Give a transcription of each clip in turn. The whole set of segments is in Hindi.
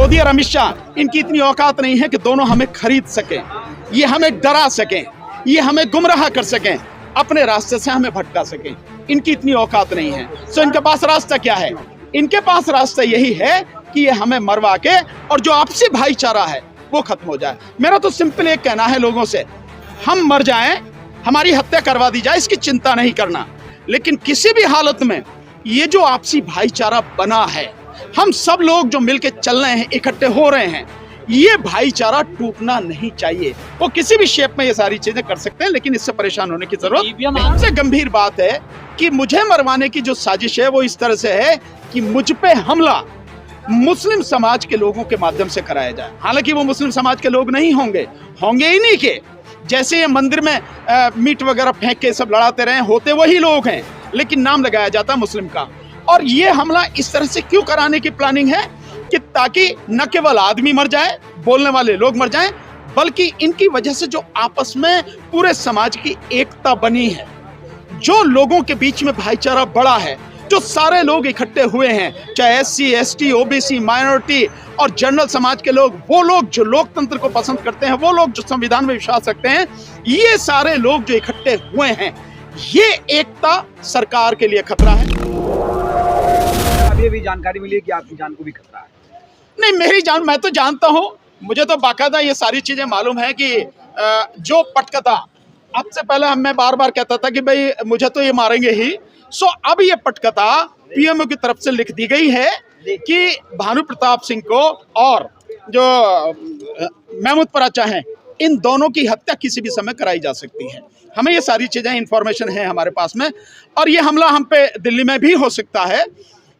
मोदी और अमित शाह, इनकी इतनी औकात नहीं है कि दोनों हमें खरीद सकें, ये हमें डरा सकें, ये हमें गुमराह कर सकें, अपने रास्ते से हमें भटका सकें। इनकी इतनी औकात नहीं है। सो इनके पास रास्ता क्या है? इनके पास रास्ता यही है कि ये हमें मरवा के और जो आपसी भाईचारा है वो खत्म हो जाए। मेरा तो सिंपल एक कहना है लोगों से, हम मर जाएं, हमारी हत्या करवा दी जाए, इसकी चिंता नहीं करना, लेकिन किसी भी हालत में ये जो आपसी भाईचारा बना है, हम सब लोग जो मिलके चल रहे हैं, इकट्ठे हो रहे हैं, ये भाईचारा टूटना नहीं चाहिए। वो किसी भी शेप में ये सारी चीजें कर सकते हैं, लेकिन इससे परेशान होने की जरूरत। सबसे गंभीर बात है कि मुझे मरवाने की जो साजिश है वो इस तरह से है कि मुझ पे हमला मुस्लिम समाज के लोगों के माध्यम से कराया जाए। हालांकि वो मुस्लिम समाज के लोग नहीं होंगे, होंगे ही नहीं के, जैसे ये मंदिर में मीट वगैरह फेंक के सब लड़ाते रहे, होते वही लोग हैं, लेकिन नाम लगाया जाता मुस्लिम का। और ये हमला इस तरह से क्यों कराने की प्लानिंग है कि ताकि न केवल आदमी मर जाए, बोलने वाले लोग मर जाएं, बल्कि इनकी वजह से जो आपस में पूरे समाज की एकता बनी है, जो लोगों के बीच में भाईचारा बढ़ा है, जो सारे लोग इकट्ठे हुए हैं, चाहे SC, ST, OBC, माइनॉरिटी और जनरल समाज के लोग, वो लोग जो लोकतंत्र को पसंद करते हैं, वो लोग जो संविधान में विश्वास रखते हैं, ये सारे लोग जो इकट्ठे हुए हैं, ये एकता सरकार के लिए खतरा है। अभी भी जानकारी मिली है कि आपकी जान को भी खतरा है। नहीं, मेरी जान मैं तो जानता हूँ, मुझे तो बाकायदा ये सारी चीजें मालूम है कि जो पटकथा, अब से पहले मैं बार बार कहता था कि भाई मुझे तो ये मारेंगे ही। सो अब ये पटकथा PMO की तरफ से लिख दी गई है कि भानु प्रताप सिंह को और जो महमूद पराचा हैं, इन दोनों की हत्या किसी भी समय कराई जा सकती है। हमें ये सारी चीजें इंफॉर्मेशन है हमारे पास में, और ये हमला हम पे दिल्ली में भी हो सकता है,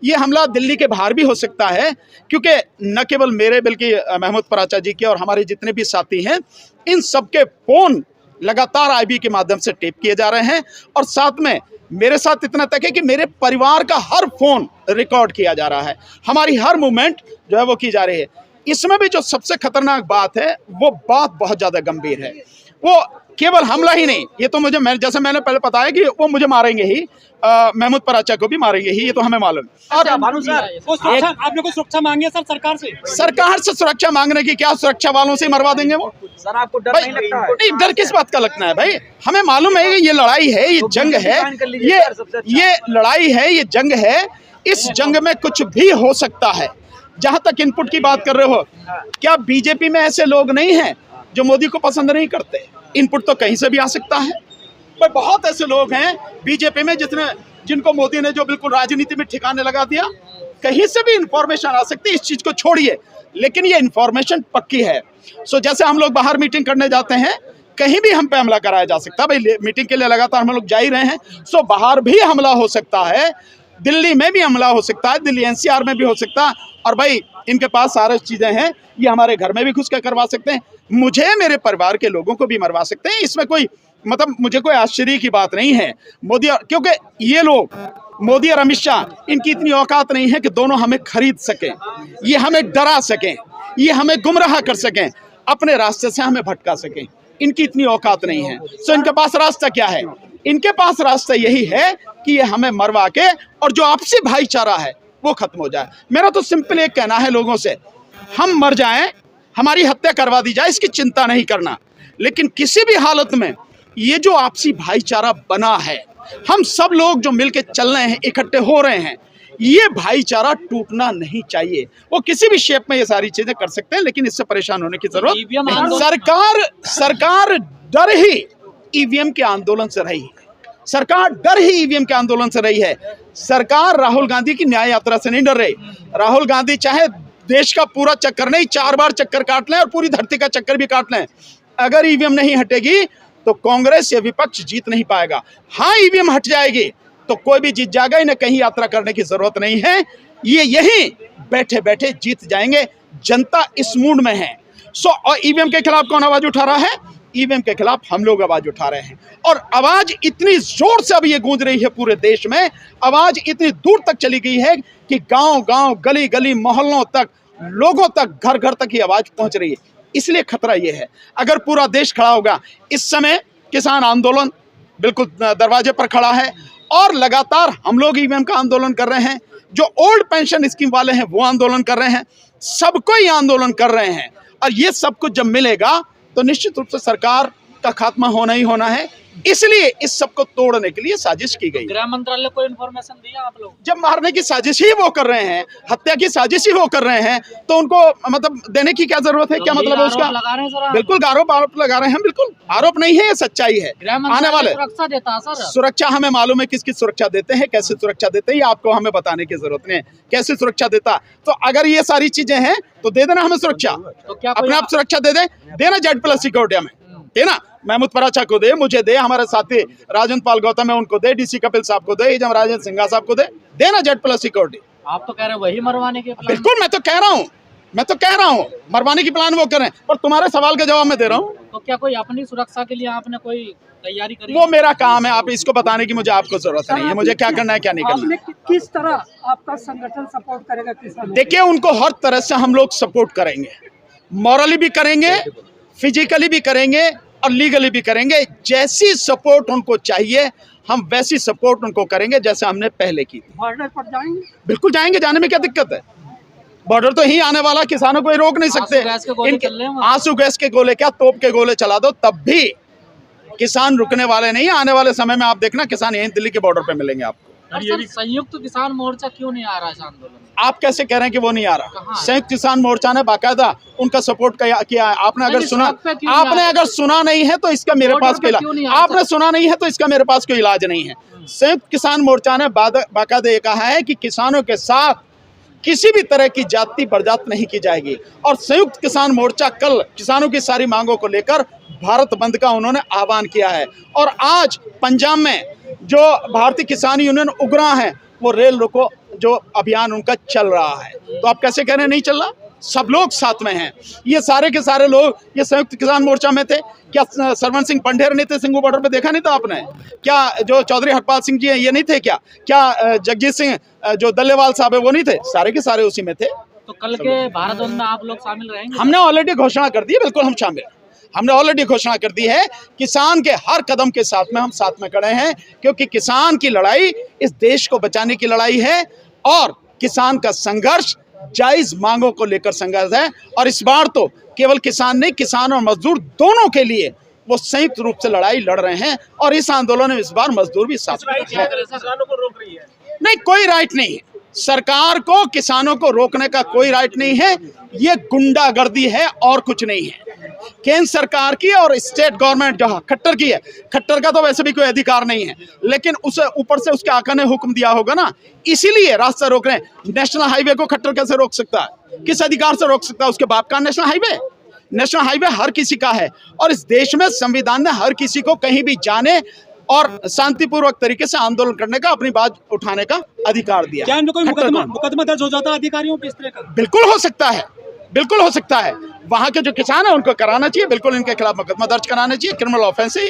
ये हमला दिल्ली के बाहर भी हो सकता है, क्योंकि न केवल मेरे बल्कि महमूद पराचा जी के और हमारे जितने भी साथी हैं, इन सबके फोन लगातार IB के माध्यम से टेप किए जा रहे हैं, और साथ में मेरे साथ इतना तक है कि मेरे परिवार का हर फोन रिकॉर्ड किया जा रहा है, हमारी हर मूवमेंट जो है वो की जा रही है। इसमें भी जो सबसे खतरनाक बात है, वो बात बहुत ज्यादा गंभीर है। वो केवल हमला ही नहीं, ये तो मुझे जैसे मैंने पहले बताया कि वो मुझे मारेंगे ही, महमूद पराचा को भी मारेंगे ही, ये तो हमें मालूम है। और भानु सर, आपने कोई सुरक्षा मांगी है सर सरकार से? सरकार से सुरक्षा मांगने की क्या, सुरक्षा वालों से मरवा देंगे वो? सर आपको डर नहीं लगता है? नहीं, डर किस बात का लगना है भाई? हमें मालूम है कि ये लड़ाई है, ये जंग है, ये लड़ाई है, ये जंग है। इस जंग में कुछ भी हो सकता है। जहां तक इनपुट की बात कर रहे हो, क्या बीजेपी में ऐसे लोग नहीं हैं जो मोदी को पसंद नहीं करते? इनपुट तो कहीं से भी आ सकता है। पर बहुत ऐसे लोग हैं बीजेपी में जिनको मोदी ने जो बिल्कुल राजनीति में ठिकाने लगा दिया। कहीं से भी इंफॉर्मेशन आ सकती है, इस चीज को छोड़िए, लेकिन ये इंफॉर्मेशन पक्की है। सो जैसे हम लोग बाहर मीटिंग करने जाते हैं, कहीं भी हम पे हमला कराया जा सकता है। भाई मीटिंग के लिए लगातार हम लोग जा ही रहे हैं, सो बाहर भी हमला हो सकता है, दिल्ली में भी हमला हो सकता है, दिल्ली NCR में भी हो सकता है। और भाई इनके पास सारी चीजें हैं, ये हमारे घर में भी घुस कर करवा सकते हैं, मुझे, मेरे परिवार के लोगों को भी मरवा सकते हैं। इसमें कोई मतलब मुझे कोई आश्चर्य की बात नहीं है। क्योंकि ये लोग, मोदी और अमित शाह, इनकी इतनी औकात नहीं है कि दोनों हमें खरीद सकें, ये हमें डरा सकें, ये हमें गुमराह कर सकें, अपने रास्ते से हमें भटका सकें। इनकी इतनी औकात नहीं है। सो इनके पास रास्ता क्या है? इनके पास रास्ता यही है कि ये हमें मरवा के और जो आपसी भाईचारा है वो खत्म हो जाए। मेरा तो सिंपल एक कहना है लोगों से, हम मर जाएं, हमारी हत्या करवा दी जाए, इसकी चिंता नहीं करना, लेकिन किसी भी हालत में ये जो आपसी भाईचारा बना है, हम सब लोग जो मिलके चल रहे हैं, इकट्ठे हो रहे हैं, ये भाईचारा टूटना नहीं चाहिए। वो किसी भी शेप में ये सारी चीजें कर सकते हैं, लेकिन इससे परेशान होने की जरूरत नहीं। सरकार डर ही EVM के आंदोलन से रही है। सरकार डर ही EVM के आंदोलन से रही है। सरकार राहुल गांधी की न्याय यात्रा से नहीं डर रही। राहुल गांधी चाहे देश का पूरा चक्कर नहीं, 4 बार चक्कर काट लें और पूरी धरती का चक्कर भी काट लें, अगर EVM नहीं हटेगी तो कांग्रेस या विपक्ष जीत नहीं पाएगा। हाँ, EVM हट जाएगी तो कोई भी जीत जाएगा, इन्हें कहीं यात्रा करने की जरूरत नहीं है, ये यहीं बैठे बैठे जीत जाएंगे। जनता इस मूड में है। सो और EVM के खिलाफ कौन आवाज उठा रहा है? EVM के खिलाफ हम लोग आवाज उठा रहे हैं, और आवाज इतनी जोर से अब ये गूंज रही है पूरे देश में, आवाज इतनी दूर तक चली गई है कि गांव गांव, गली गली, मोहल्लों तक, लोगों तक, घर घर तक ये आवाज पहुंच रही है। इसलिए खतरा ये है, अगर पूरा देश खड़ा होगा। इस समय किसान आंदोलन बिल्कुल दरवाजे पर खड़ा है, और लगातार हम लोग EVM का आंदोलन कर रहे हैं। जो ओल्ड पेंशन स्कीम वाले हैं वो आंदोलन कर रहे हैं, सबको ही आंदोलन कर रहे हैं। और ये सब कुछ जब मिलेगा तो निश्चित रूप से सरकार का खात्मा होना ही होना है। इसलिए इस सब को तोड़ने के लिए साजिश की गई। गृह मंत्रालय को इन्फॉर्मेशन दिया आप लोग? जब मारने की साजिश ही वो कर रहे हैं, हत्या की साजिश ही वो कर रहे हैं, तो उनको मतलब देने की क्या जरूरत है? तो क्या मतलब है उसका? लगा रहे हैं सर आप? बिल्कुल आरोप लगा रहे हैं। बिल्कुल आरोप नहीं है, ये सच्चाई है। गृह आने मंत्रालय वाले सुरक्षा देता है सर? सुरक्षा हमें मालूम है किसकी सुरक्षा देते हैं, कैसे सुरक्षा देते हैं, ये आपको हमें बताने की जरूरत नहीं है। कैसे सुरक्षा देता, तो अगर ये सारी चीजें हैं तो दे देना हमें सुरक्षा। तो क्या अपने आप सुरक्षा दे देना जेड+ सिक्योरिटी में देना, महमूद पराचा को दे, मुझे दे, हमारे साथी राजेंद्र पाल गौतम है उनको दे, DC कपिल साहब को दे, जब राजेंद्र सिंघा साहब को दे देना जेड+ सिक्योरिटी। आप तो कह रहे हैं वही मरवाने के प्लान? बिल्कुल, मैं तो कह रहा हूँ मरवाने की प्लान वो करें, पर तुम्हारे सवाल का जवाब मैं दे रहा हूँ। तो क्या कोई अपनी सुरक्षा के लिए आपने कोई तैयारी करी? वो मेरा काम है, आप इसको बताने की मुझे आपको जरूरत नहीं है, मुझे क्या करना है क्या नहीं करना है। किस तरह आपका संगठन सपोर्ट करेगा किसानों? देखिए, उनको हर तरह से हम लोग सपोर्ट करेंगे, मॉरली भी करेंगे, फिजिकली भी करेंगे और लीगली भी करेंगे। जैसी सपोर्ट उनको चाहिए हम वैसी सपोर्ट उनको करेंगे जैसे हमने पहले की थी। बॉर्डर पर जाएंगे? बिल्कुल जाएंगे, जाने में क्या दिक्कत है? बॉर्डर तो ही आने वाला, किसानों को ही रोक नहीं सकते। गैस के गोले चल रहे हैं वहाँ। आंसू गैस के गोले क्या, तोप के गोले चला दो तब भी किसान रुकने वाले नहीं। आने वाले समय में आप देखना किसान यहीं दिल्ली के बॉर्डर पे मिलेंगे आपको। सर, संयुक्त किसान मोर्चा क्यों नहीं आ रहा है आंदोलन में? आप कैसे कह रहे हैं कि वो नहीं आ रहा? कहाँ? संयुक्त किसान मोर्चा ने बाकायदा उनका सपोर्ट किया है। आपने अगर नहीं, सुना सड़क पे क्यों नहीं आ रहे? सुना नहीं है तो इसका मेरे बॉर्डर पास कोई पे क्यों नहीं आ इलाज, रहे, आपने सुना नहीं है तो इसका मेरे पास कोई इलाज नहीं है। संयुक्त किसान मोर्चा ने बाकायदा ये कहा है कि किसानों के साथ किसी भी तरह की जाति बरजात नहीं की जाएगी। और संयुक्त किसान मोर्चा कल किसानों की सारी मांगों को लेकर भारत बंद का उन्होंने आह्वान किया है। और आज पंजाब में जो भारतीय किसान यूनियन उग्रा है, वो रेल रोको जो अभियान उनका चल रहा है। तो आप कैसे कह रहे हैं नहीं चल रहा? सब लोग साथ में हैं। ये सारे के सारे लोग ये संयुक्त किसान मोर्चा में थे। क्या सरवन सिंह पंढेर नहीं थे सिंघू बॉर्डर पे? देखा नहीं था आपने? क्या जो चौधरी हरपाल सिंह जी हैं ये नहीं थे क्या? क्या जगजीत सिंह जो दल्लेवाल साहब है वो नहीं थे? सारे के सारे उसी में थे। तो कल के भारत बंद में आप लोग शामिल रहेंगे? हमने ऑलरेडी घोषणा कर दी है, बिल्कुल हम शामिल हैं। हमने ऑलरेडी घोषणा कर दी है, किसान के हर कदम के साथ में हम साथ में खड़े हैं, क्योंकि किसान की लड़ाई इस देश को बचाने की लड़ाई है और किसान का संघर्ष जायज मांगों को लेकर संघर्ष है। और इस बार तो केवल किसान नहीं, किसान और मजदूर दोनों के लिए वो संयुक्त रूप से लड़ाई लड़ रहे हैं। और इस आंदोलन में इस बार मजदूर भी साथ में हैं। किसानों को रोक रही है? नहीं, कोई राइट नहीं है सरकार को किसानों को रोकने का, कोई राइट नहीं है। ये गुंडागर्दी है और कुछ नहीं है। केंद्र सरकार की और स्टेट गवर्नमेंट जो खट्टर की है, खट्टर का तो वैसे भी कोई अधिकार नहीं है, लेकिन उसे ऊपर से उसके आका ने हुक्म दिया होगा ना, इसीलिए रास्ता रोक रहे हैं। नेशनल हाईवे को खट्टर कैसे रोक सकता है? किस अधिकार से रोक सकता है? उसके बाप का नेशनल हाईवे। नेशनल हाईवे हर किसी का है और इस देश में संविधान ने हर किसी को कहीं भी जाने और शांतिपूर्वक तरीके से आंदोलन करने का, अपनी बात उठाने का अधिकार दिया। क्या इनको कोई मुकदमा दर्ज हो जाता है अधिकारियों पे इस तरह का? बिल्कुल हो सकता है, बिल्कुल हो सकता है। वहाँ के जो किसान है उनको कराना चाहिए, बिल्कुल इनके खिलाफ मुकदमा दर्ज कराना चाहिए, क्रिमिनल ऑफेंस है।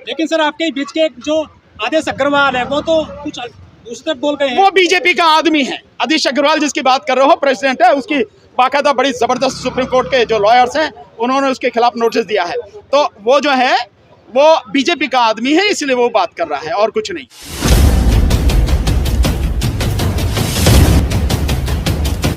लेकिन सर आपके बीच के जो आदेश अग्रवाल है वो तो कुछ दूसरी तरफ बोल गए हैं। वो बीजेपी का आदमी है। आदेश अग्रवाल जिसकी बात कर रहे हो प्रेसिडेंट है, उसकी बाकायदा बड़ी जबरदस्त सुप्रीम कोर्ट के जो लॉयर्स हैं उन्होंने उसके खिलाफ नोटिस दिया है। तो वो जो है वो बीजेपी का आदमी है, इसलिए वो बात कर रहा है और कुछ नहीं।